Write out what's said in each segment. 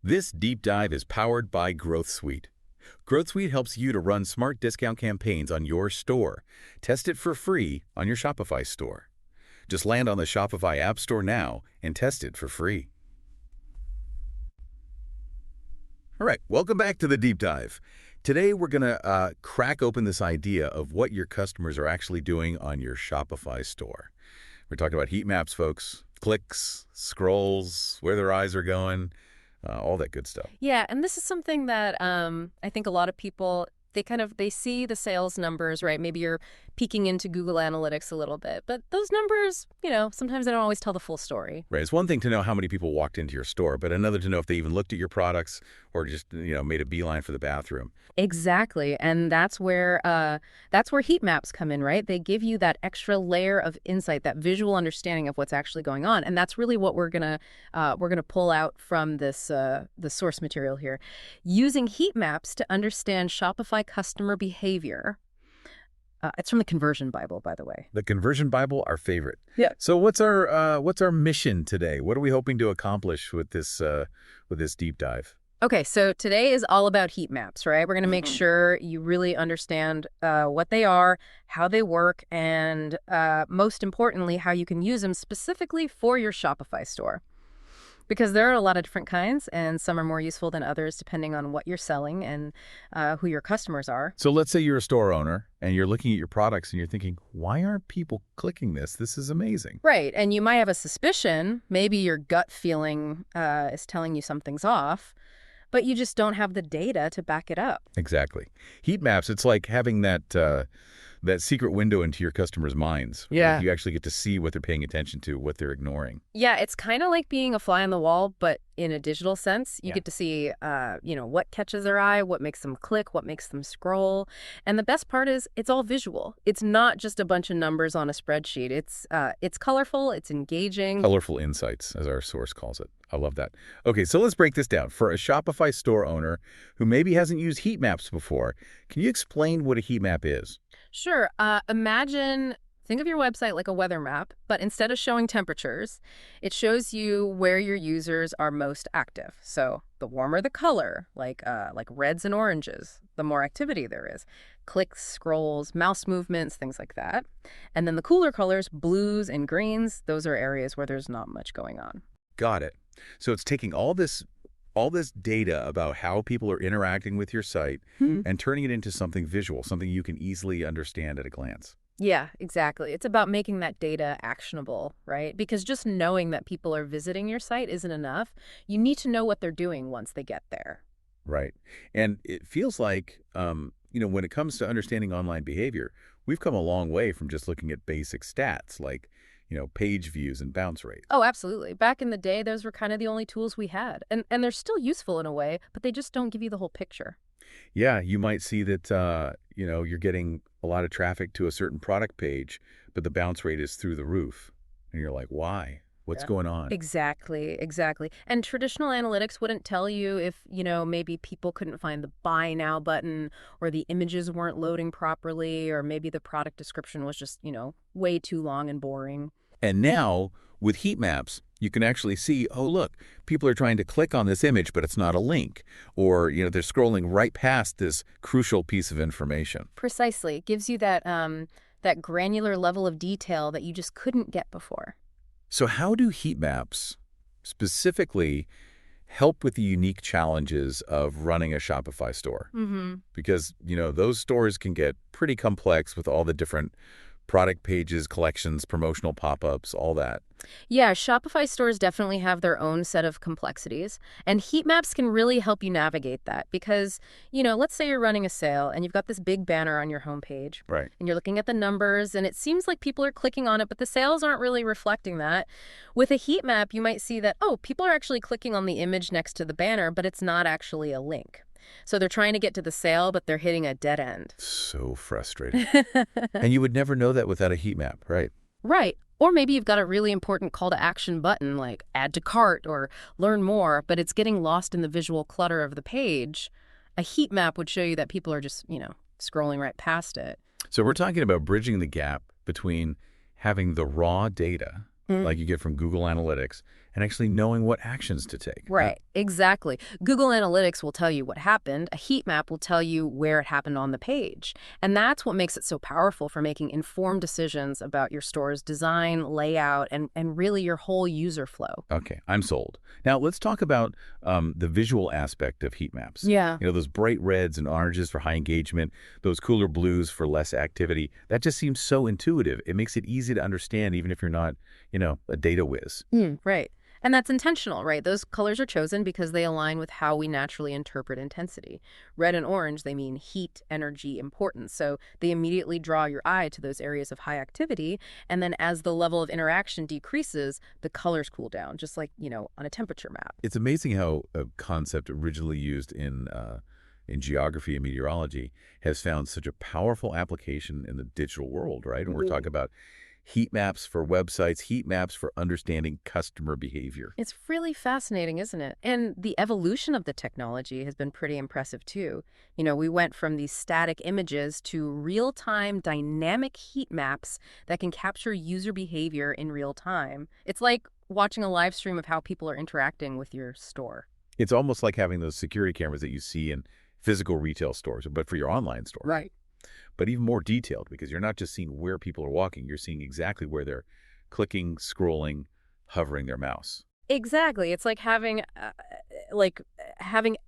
This deep dive is powered by Growth Suite. Growth Suite helps you to run smart discount campaigns on your store. Test it for free on your Shopify store. Just land on the Shopify App Store now and test it for free. All right, welcome back to the deep dive. Today we're going to crack open this idea of what your customers are actually doing on your Shopify store. We're talking about heat maps, folks. Clicks, scrolls, where their eyes are going, all that good stuff. Yeah, and this is something that I think a lot of people, they see the sales numbers, right? Maybe you're peeking into Google Analytics a little bit, but those numbers, sometimes they don't always tell the full story. Right. It's one thing to know how many people walked into your store, but another to know if they even looked at your products or just, made a beeline for the bathroom. Exactly, and that's where Heatmaps come in, right? They give you that extra layer of insight, that visual understanding of what's actually going on, and that's really what we're gonna pull out from this the source material here, using Heatmaps to understand Shopify customer behavior. It's from the Conversion Bible, by the way. The Conversion Bible, our favorite. Yeah. So what's our mission today? What are we hoping to accomplish with this deep dive? Okay, so today is all about heat maps, right? We're going to make sure you really understand what they are, how they work, and most importantly, how you can use them specifically for your Shopify store. Because there are a lot of different kinds, and some are more useful than others depending on what you're selling and who your customers are. So let's say you're a store owner and you're looking at your products and you're thinking, why aren't people clicking this? This is amazing. Right, and you might have a suspicion. Maybe your gut feeling is telling you something's off, but you just don't have the data to back it up. Exactly. Heat maps, it's like having that secret window into your customers' minds. Yeah. You actually get to see what they're paying attention to, what they're ignoring. Yeah, it's kind of like being a fly on the wall, but in a digital sense. You get to see, what catches their eye, what makes them click, what makes them scroll. And the best part is it's all visual. It's not just a bunch of numbers on a spreadsheet. It's colorful, it's engaging. Colorful insights, as our source calls it. I love that. Okay, so let's break this down. For a Shopify store owner who maybe hasn't used heat maps before, can you explain what a heat map is? Sure. Think of your website like a weather map, but instead of showing temperatures, it shows you where your users are most active. So the warmer the color, like reds and oranges, the more activity there is. Clicks, scrolls, mouse movements, things like that. And then the cooler colors, blues and greens, those are areas where there's not much going on. Got it. So it's taking all this data about how people are interacting with your site and turning it into something visual, something you can easily understand at a glance. Yeah, exactly. It's about making that data actionable, right? Because just knowing that people are visiting your site isn't enough. You need to know what they're doing once they get there. Right. And it feels like, when it comes to understanding online behavior, we've come a long way from just looking at basic stats like, page views and bounce rate. Oh, absolutely. Back in the day, those were kind of the only tools we had. And they're still useful in a way, but they just don't give you the whole picture. Yeah, you might see that, you're getting a lot of traffic to a certain product page, but the bounce rate is through the roof. And you're like, why? What's going on? Exactly. And traditional analytics wouldn't tell you if, maybe people couldn't find the buy now button or the images weren't loading properly or maybe the product description was just, way too long and boring. And now, with heat maps, you can actually see, oh, look, people are trying to click on this image, but it's not a link. Or, they're scrolling right past this crucial piece of information. Precisely. It gives you that granular level of detail that you just couldn't get before. So how do heat maps specifically help with the unique challenges of running a Shopify store? Because, those stores can get pretty complex with all the different product pages, collections, promotional pop-ups, all that. Yeah, Shopify stores definitely have their own set of complexities, and heat maps can really help you navigate that because, let's say you're running a sale and you've got this big banner on your homepage. Right. And you're looking at the numbers and it seems like people are clicking on it, but the sales aren't really reflecting that. With a heat map, you might see that, people are actually clicking on the image next to the banner, but it's not actually a link. So they're trying to get to the sale, but they're hitting a dead end. So frustrating. And you would never know that without a heat map, right? Right. Or maybe you've got a really important call to action button like add to cart or learn more, but it's getting lost in the visual clutter of the page. A heat map would show you that people are just, scrolling right past it. So we're talking about bridging the gap between having the raw data, like you get from Google Analytics, and actually knowing what actions to take. Right, exactly. Google Analytics will tell you what happened. A heat map will tell you where it happened on the page. And that's what makes it so powerful for making informed decisions about your store's design, layout, and really your whole user flow. Okay, I'm sold. Now let's talk about the visual aspect of heat maps. Yeah. Those bright reds and oranges for high engagement, those cooler blues for less activity. That just seems so intuitive. It makes it easy to understand even if you're not, a data whiz. Right. And that's intentional, right? Those colors are chosen because they align with how we naturally interpret intensity. Red and orange, they mean heat, energy, importance. So they immediately draw your eye to those areas of high activity. And then as the level of interaction decreases, the colors cool down, just like, on a temperature map. It's amazing how a concept originally used in geography and meteorology has found such a powerful application in the digital world, right? And we're talking about heat maps for websites, heat maps for understanding customer behavior. It's really fascinating, isn't it? And the evolution of the technology has been pretty impressive, too. We went from these static images to real-time dynamic heat maps that can capture user behavior in real time. It's like watching a live stream of how people are interacting with your store. It's almost like having those security cameras that you see in physical retail stores, but for your online store. Right. But even more detailed because you're not just seeing where people are walking, you're seeing exactly where they're clicking, scrolling, hovering their mouse. Exactly. It's like having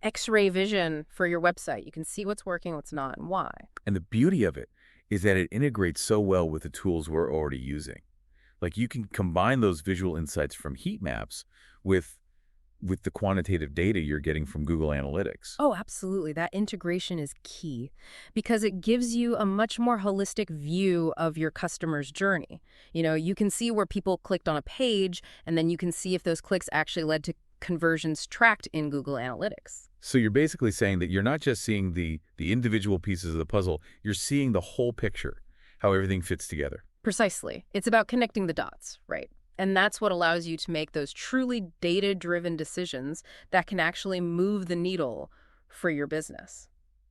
X-ray vision for your website. You can see what's working, what's not, and why. And the beauty of it is that it integrates so well with the tools we're already using. Like you can combine those visual insights from heat maps with the quantitative data you're getting from Google Analytics. Oh, absolutely. That integration is key because it gives you a much more holistic view of your customer's journey. You can see where people clicked on a page, and then you can see if those clicks actually led to conversions tracked in Google Analytics. So you're basically saying that you're not just seeing the individual pieces of the puzzle, you're seeing the whole picture, how everything fits together. Precisely. It's about connecting the dots, right? And that's what allows you to make those truly data-driven decisions that can actually move the needle for your business.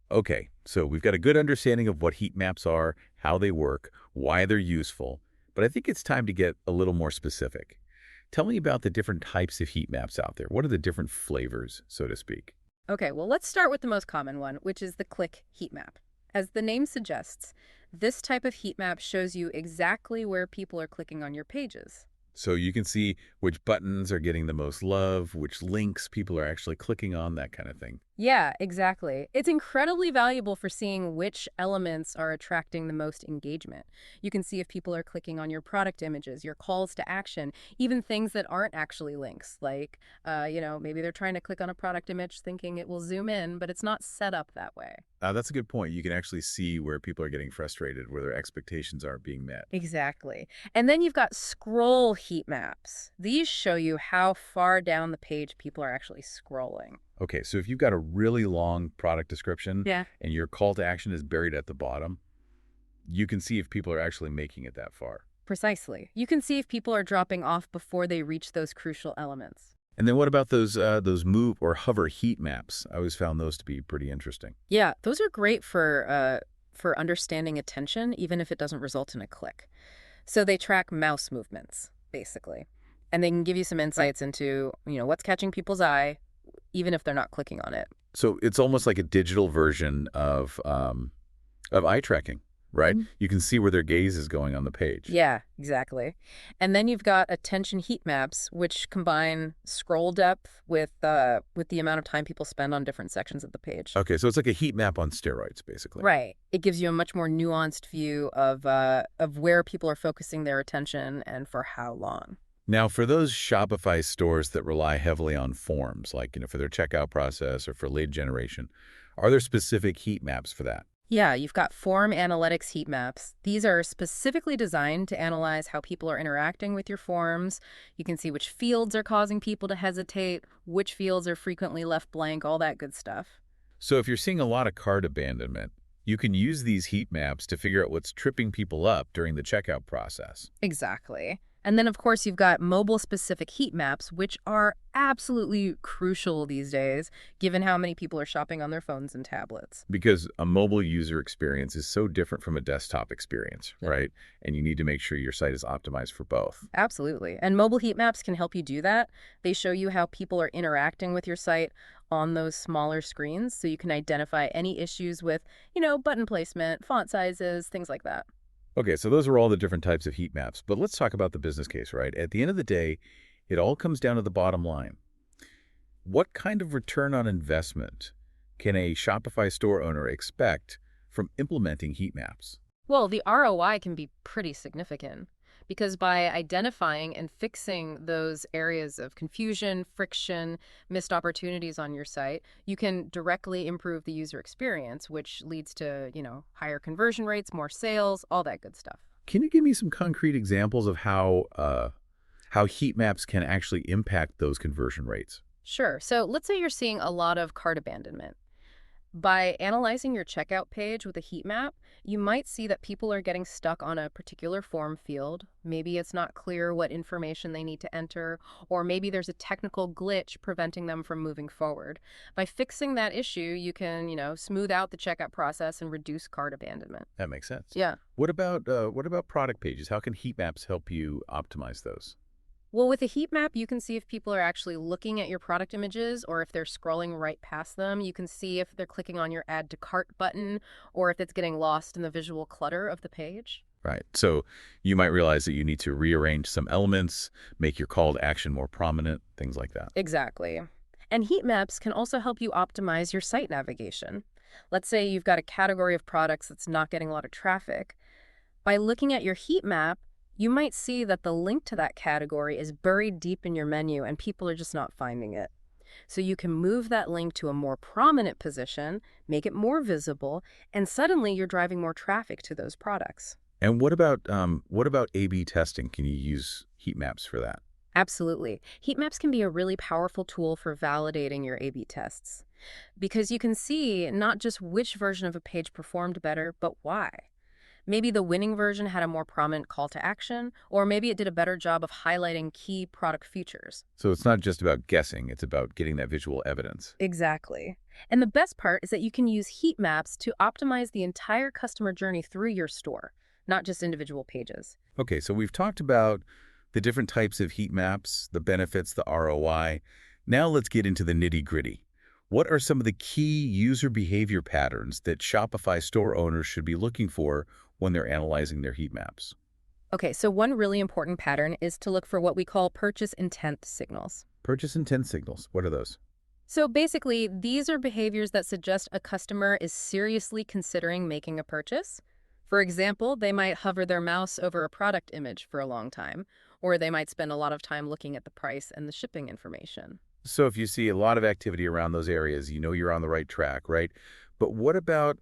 Okay, so we've got a good understanding of what heat maps are, how they work, why they're useful, but I think it's time to get a little more specific. Tell me about the different types of heat maps out there. What are the different flavors, so to speak? Okay, well, let's start with the most common one, which is the click heat map. As the name suggests, this type of heat map shows you exactly where people are clicking on your pages. So you can see which buttons are getting the most love, which links people are actually clicking on, that kind of thing. Yeah, exactly. It's incredibly valuable for seeing which elements are attracting the most engagement. You can see if people are clicking on your product images, your calls to action, even things that aren't actually links, like, maybe they're trying to click on a product image thinking it will zoom in, but it's not set up that way. That's a good point. You can actually see where people are getting frustrated, where their expectations aren't being met. Exactly. And then you've got scroll heat maps. These show you how far down the page people are actually scrolling. Okay, so if you've got a really long product description Yeah. and your call to action is buried at the bottom, you can see if people are actually making it that far. Precisely. You can see if people are dropping off before they reach those crucial elements. And then what about those move or hover heat maps? I always found those to be pretty interesting. Yeah, those are great for understanding attention, even if it doesn't result in a click. So they track mouse movements, basically. And they can give you some insights into, what's catching people's eye, even if they're not clicking on it. So it's almost like a digital version of eye tracking, right? Mhm. You can see where their gaze is going on the page. Yeah, exactly. And then you've got attention heat maps, which combine scroll depth with the amount of time people spend on different sections of the page. Okay, so it's like a heat map on steroids, basically. Right. It gives you a much more nuanced view of where people are focusing their attention and for how long. Now, for those Shopify stores that rely heavily on forms, like for their checkout process or for lead generation, are there specific heat maps for that? Yeah, you've got form analytics heat maps. These are specifically designed to analyze how people are interacting with your forms. You can see which fields are causing people to hesitate, which fields are frequently left blank, all that good stuff. So if you're seeing a lot of cart abandonment, you can use these heat maps to figure out what's tripping people up during the checkout process. Exactly. And then, of course, you've got mobile-specific heat maps, which are absolutely crucial these days, given how many people are shopping on their phones and tablets. Because a mobile user experience is so different from a desktop experience, Yeah. right? And you need to make sure your site is optimized for both. Absolutely. And mobile heat maps can help you do that. They show you how people are interacting with your site on those smaller screens, so you can identify any issues with, button placement, font sizes, things like that. Okay, so those are all the different types of heat maps, but let's talk about the business case, right? At the end of the day, it all comes down to the bottom line. What kind of return on investment can a Shopify store owner expect from implementing heat maps? Well, the ROI can be pretty significant because by identifying and fixing those areas of confusion, friction, missed opportunities on your site, you can directly improve the user experience, which leads to, higher conversion rates, more sales, all that good stuff. Can you give me some concrete examples of how heat maps can actually impact those conversion rates? Sure. So let's say you're seeing a lot of cart abandonment. By analyzing your checkout page with a heat map, you might see that people are getting stuck on a particular form field. Maybe it's not clear what information they need to enter, or maybe there's a technical glitch preventing them from moving forward. By fixing that issue, you can, smooth out the checkout process and reduce cart abandonment. That makes sense. Yeah. What about product pages? How can heat maps help you optimize those? Well, with a heat map, you can see if people are actually looking at your product images or if they're scrolling right past them. You can see if they're clicking on your add to cart button or if it's getting lost in the visual clutter of the page. Right. So you might realize that you need to rearrange some elements, make your call to action more prominent, things like that. Exactly. And heat maps can also help you optimize your site navigation. Let's say you've got a category of products that's not getting a lot of traffic. By looking at your heat map, you might see that the link to that category is buried deep in your menu and people are just not finding it. So you can move that link to a more prominent position, make it more visible, and suddenly you're driving more traffic to those products. And what about A/B testing? Can you use heat maps for that? Absolutely. Heat maps can be a really powerful tool for validating your A/B tests because you can see not just which version of a page performed better, but why. Maybe the winning version had a more prominent call to action, or maybe it did a better job of highlighting key product features. So it's not just about guessing, it's about getting that visual evidence. Exactly. And the best part is that you can use heat maps to optimize the entire customer journey through your store, not just individual pages. Okay, so we've talked about the different types of heat maps, the benefits, the ROI. Now let's get into the nitty-gritty. What are some of the key user behavior patterns that Shopify store owners should be looking for when they're analyzing their heat maps? Okay, so one really important pattern is to look for what we call purchase intent signals. Purchase intent signals. What are those? So basically, these are behaviors that suggest a customer is seriously considering making a purchase. For example, they might hover their mouse over a product image for a long time, or they might spend a lot of time looking at the price and the shipping information. So if you see a lot of activity around those areas, you know you're on the right track, right? But what about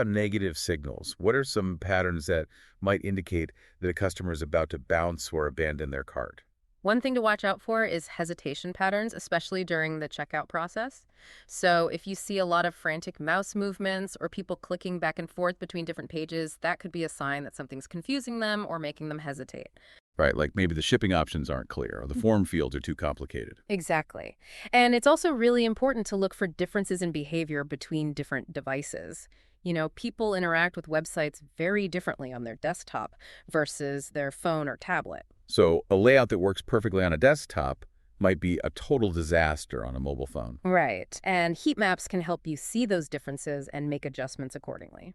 negative signals? What are some patterns that might indicate that a customer is about to bounce or abandon their cart? One thing to watch out for is hesitation patterns, especially during the checkout process. So if you see a lot of frantic mouse movements or people clicking back and forth between different pages, that could be a sign that something's confusing them or making them hesitate. Right, like maybe the shipping options aren't clear or the form fields are too complicated. Exactly. And it's also really important to look for differences in behavior between different devices. People interact with websites very differently on their desktop versus their phone or tablet. So a layout that works perfectly on a desktop might be a total disaster on a mobile phone. Right. And heat maps can help you see those differences and make adjustments accordingly.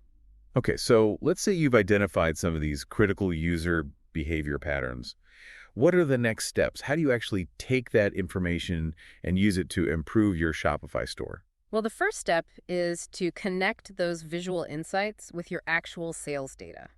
Okay, so let's say you've identified some of these critical user behavior patterns. What are the next steps? How do you actually take that information and use it to improve your Shopify store? Well, the first step is to connect those visual insights with your actual sales data.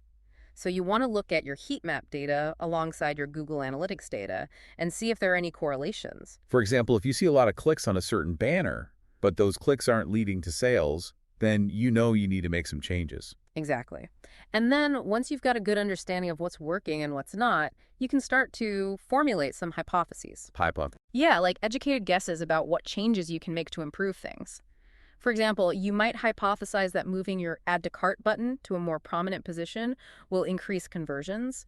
So you want to look at your heat map data alongside your Google Analytics data and see if there are any correlations. For example, if you see a lot of clicks on a certain banner, but those clicks aren't leading to sales, then you know you need to make some changes. Exactly. And then once you've got a good understanding of what's working and what's not, you can start to formulate some hypotheses. Pipeline. Yeah, like educated guesses about what changes you can make to improve things. For example, you might hypothesize that moving your Add to Cart button to a more prominent position will increase conversions.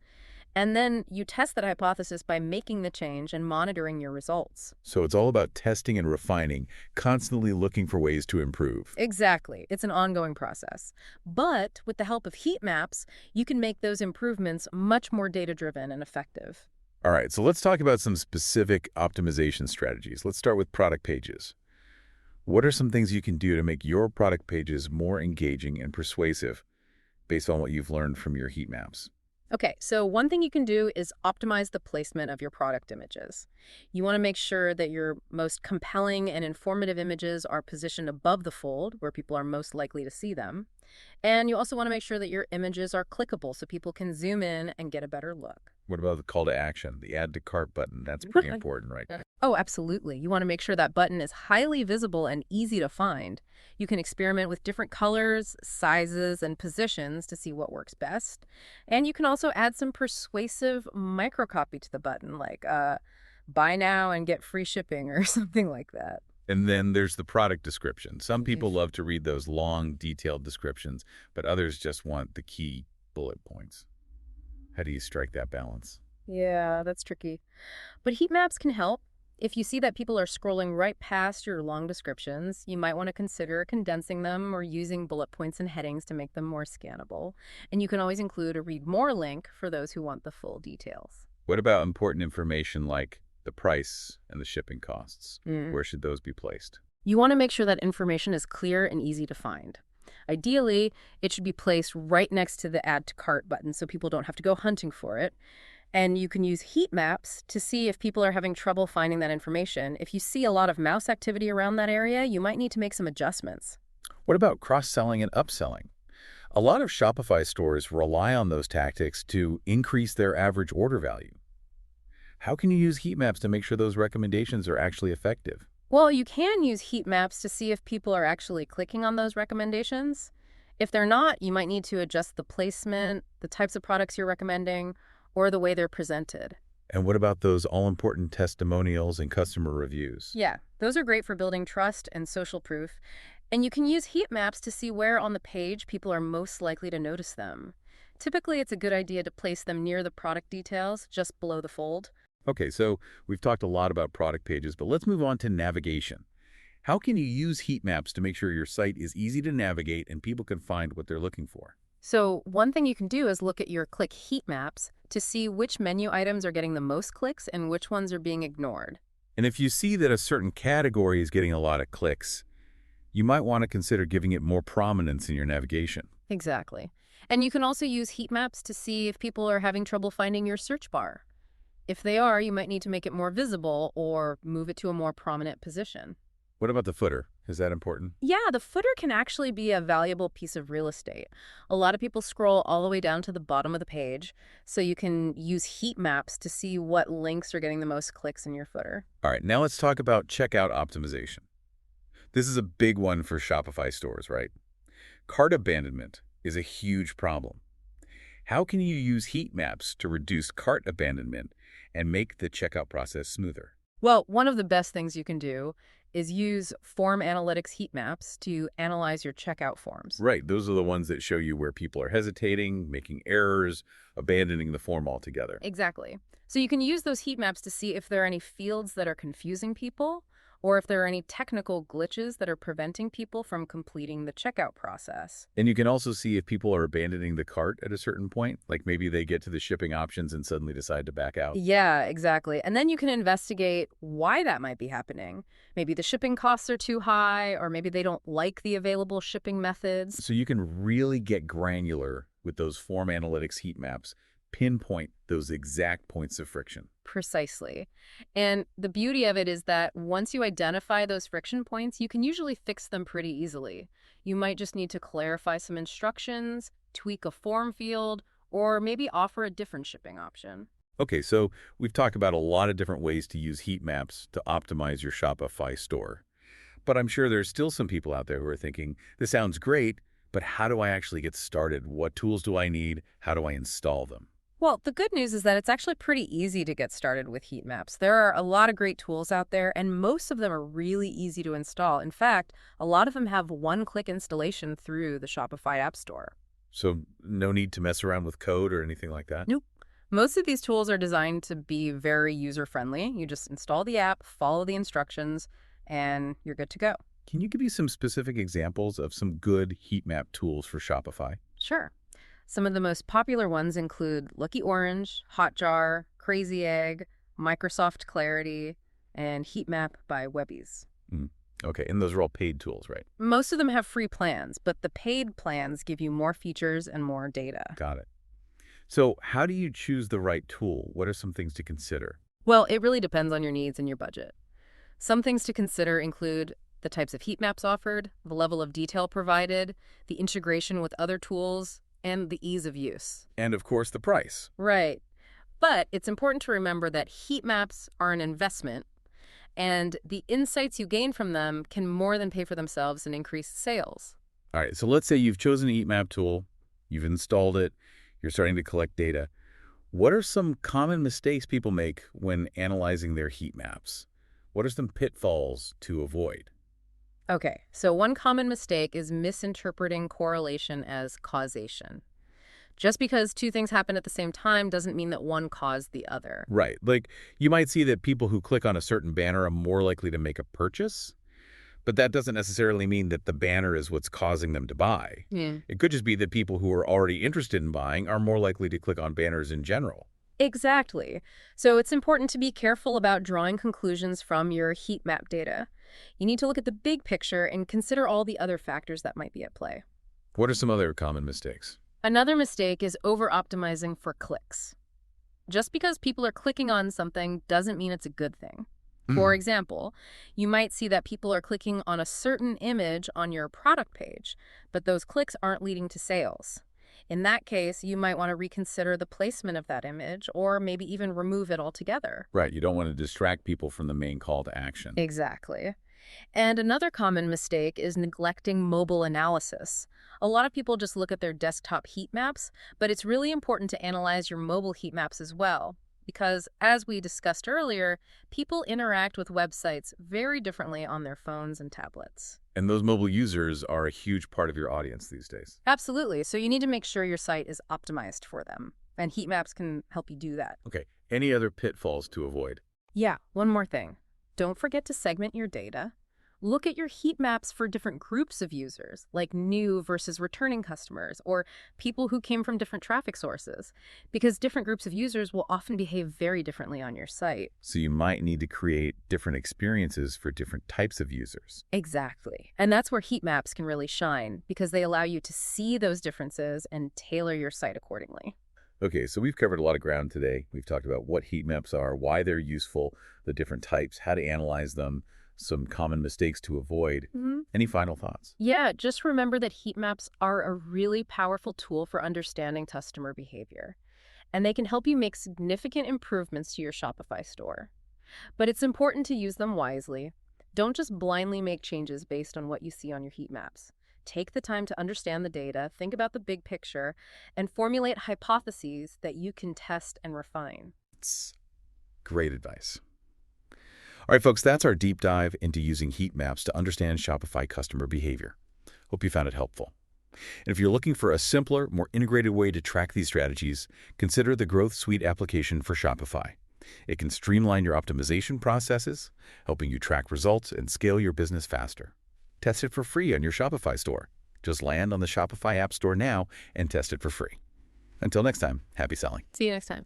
And then you test that hypothesis by making the change and monitoring your results. So it's all about testing and refining, constantly looking for ways to improve. Exactly. It's an ongoing process. But with the help of heat maps, you can make those improvements much more data-driven and effective. All right, so let's talk about some specific optimization strategies. Let's start with product pages. What are some things you can do to make your product pages more engaging and persuasive based on what you've learned from your heat maps? Okay, so one thing you can do is optimize the placement of your product images. You want to make sure that your most compelling and informative images are positioned above the fold, where people are most likely to see them. And you also want to make sure that your images are clickable so people can zoom in and get a better look. What about the call to action, the add to cart button? That's pretty important, right? Oh, absolutely. You want to make sure that button is highly visible and easy to find. You can experiment with different colors, sizes, and positions to see what works best. And you can also add some persuasive microcopy to the button, like buy now and get free shipping or something like that. And then there's the product description. Some people Oof. love to read those long, detailed descriptions, but others just want the key bullet points. How do you strike that balance? Yeah, that's tricky. But heat maps can help. If you see that people are scrolling right past your long descriptions, you might want to consider condensing them or using bullet points and headings to make them more scannable. And you can always include a read more link for those who want the full details. What about important information like the price and the shipping costs? Mm. Where should those be placed? You want to make sure that information is clear and easy to find. Ideally, it should be placed right next to the Add to Cart button so people don't have to go hunting for it. And you can use heat maps to see if people are having trouble finding that information. If you see a lot of mouse activity around that area, you might need to make some adjustments. What about cross-selling and upselling? A lot of Shopify stores rely on those tactics to increase their average order value. How can you use heat maps to make sure those recommendations are actually effective? Well, you can use heat maps to see if people are actually clicking on those recommendations. If they're not, you might need to adjust the placement, the types of products you're recommending, or the way they're presented. And what about those all-important testimonials and customer reviews? Yeah, those are great for building trust and social proof. And you can use heat maps to see where on the page people are most likely to notice them. Typically, it's a good idea to place them near the product details, just below the fold. Okay, so we've talked a lot about product pages, but let's move on to navigation. How can you use heat maps to make sure your site is easy to navigate and people can find what they're looking for? So one thing you can do is look at your click heat maps to see which menu items are getting the most clicks and which ones are being ignored. And if you see that a certain category is getting a lot of clicks, you might want to consider giving it more prominence in your navigation. Exactly. And you can also use heat maps to see if people are having trouble finding your search bar. If they are, you might need to make it more visible or move it to a more prominent position. What about the footer? Is that important? Yeah, the footer can actually be a valuable piece of real estate. A lot of people scroll all the way down to the bottom of the page, so you can use heat maps to see what links are getting the most clicks in your footer. All right, now let's talk about checkout optimization. This is a big one for Shopify stores, right? Cart abandonment is a huge problem. How can you use heat maps to reduce cart abandonment and make the checkout process smoother? Well, one of the best things you can do is use form analytics heat maps to analyze your checkout forms. Right, those are the ones that show you where people are hesitating, making errors, abandoning the form altogether. Exactly. So you can use those heat maps to see if there are any fields that are confusing people or if there are any technical glitches that are preventing people from completing the checkout process. And you can also see if people are abandoning the cart at a certain point, like maybe they get to the shipping options and suddenly decide to back out. Yeah, exactly. And then you can investigate why that might be happening. Maybe the shipping costs are too high, or maybe they don't like the available shipping methods. So you can really get granular with those form analytics heat maps, pinpoint those exact points of friction. Precisely. And the beauty of it is that once you identify those friction points, you can usually fix them pretty easily. You might just need to clarify some instructions, tweak a form field, or maybe offer a different shipping option. Okay, so we've talked about a lot of different ways to use heat maps to optimize your Shopify store. But I'm sure there's still some people out there who are thinking, this sounds great, but how do I actually get started? What tools do I need? How do I install them? Well, the good news is that it's actually pretty easy to get started with heat maps. There are a lot of great tools out there, and most of them are really easy to install. In fact, a lot of them have one-click installation through the Shopify App Store. So no need to mess around with code or anything like that? Nope. Most of these tools are designed to be very user-friendly. You just install the app, follow the instructions, and you're good to go. Can you give me some specific examples of some good heat map tools for Shopify? Sure. Some of the most popular ones include Lucky Orange, Hotjar, Crazy Egg, Microsoft Clarity, and Heatmap by Webbies. Mm. Okay, and those are all paid tools, right? Most of them have free plans, but the paid plans give you more features and more data. Got it. So how do you choose the right tool? What are some things to consider? Well, it really depends on your needs and your budget. Some things to consider include the types of heat maps offered, the level of detail provided, the integration with other tools, and the ease of use. And of course, the price. Right. But it's important to remember that heat maps are an investment, and the insights you gain from them can more than pay for themselves and increase sales. All right, so let's say you've chosen a heat map tool, you've installed it, you're starting to collect data. What are some common mistakes people make when analyzing their heat maps? What are some pitfalls to avoid? Okay, so one common mistake is misinterpreting correlation as causation. Just because two things happen at the same time doesn't mean that one caused the other. Right, like you might see that people who click on a certain banner are more likely to make a purchase, but that doesn't necessarily mean that the banner is what's causing them to buy. Yeah. It could just be that people who are already interested in buying are more likely to click on banners in general. Exactly. So it's important to be careful about drawing conclusions from your heat map data. You need to look at the big picture and consider all the other factors that might be at play. What are some other common mistakes? Another mistake is over-optimizing for clicks. Just because people are clicking on something doesn't mean it's a good thing. For example, you might see that people are clicking on a certain image on your product page, but those clicks aren't leading to sales. In that case, you might want to reconsider the placement of that image or maybe even remove it altogether. Right, you don't want to distract people from the main call to action. Exactly. And another common mistake is neglecting mobile analysis. A lot of people just look at their desktop heat maps, but it's really important to analyze your mobile heat maps as well. Because, as we discussed earlier, people interact with websites very differently on their phones and tablets. And those mobile users are a huge part of your audience these days. Absolutely. So you need to make sure your site is optimized for them. And heat maps can help you do that. Okay, any other pitfalls to avoid? Yeah, one more thing. Don't forget to segment your data. Look at your heat maps for different groups of users, like new versus returning customers, or people who came from different traffic sources, because different groups of users will often behave very differently on your site. So you might need to create different experiences for different types of users. Exactly. And that's where heat maps can really shine, because they allow you to see those differences and tailor your site accordingly. Okay, so we've covered a lot of ground today. We've talked about what heat maps are, why they're useful, the different types, how to analyze them, some common mistakes to avoid. Any final thoughts? Yeah, just remember that heat maps are a really powerful tool for understanding customer behavior, and they can help you make significant improvements to your Shopify store. But it's important to use them wisely. Don't just blindly make changes based on what you see on your heat maps. Take the time to understand the data, think about the big picture, and formulate hypotheses that you can test and refine. It's great advice. All right, folks, that's our deep dive into using heat maps to understand Shopify customer behavior. Hope you found it helpful. And if you're looking for a simpler, more integrated way to track these strategies, consider the Growth Suite application for Shopify. It can streamline your optimization processes, helping you track results and scale your business faster. Test it for free on your Shopify store. Just land on the Shopify App Store now and test it for free. Until next time, happy selling. See you next time.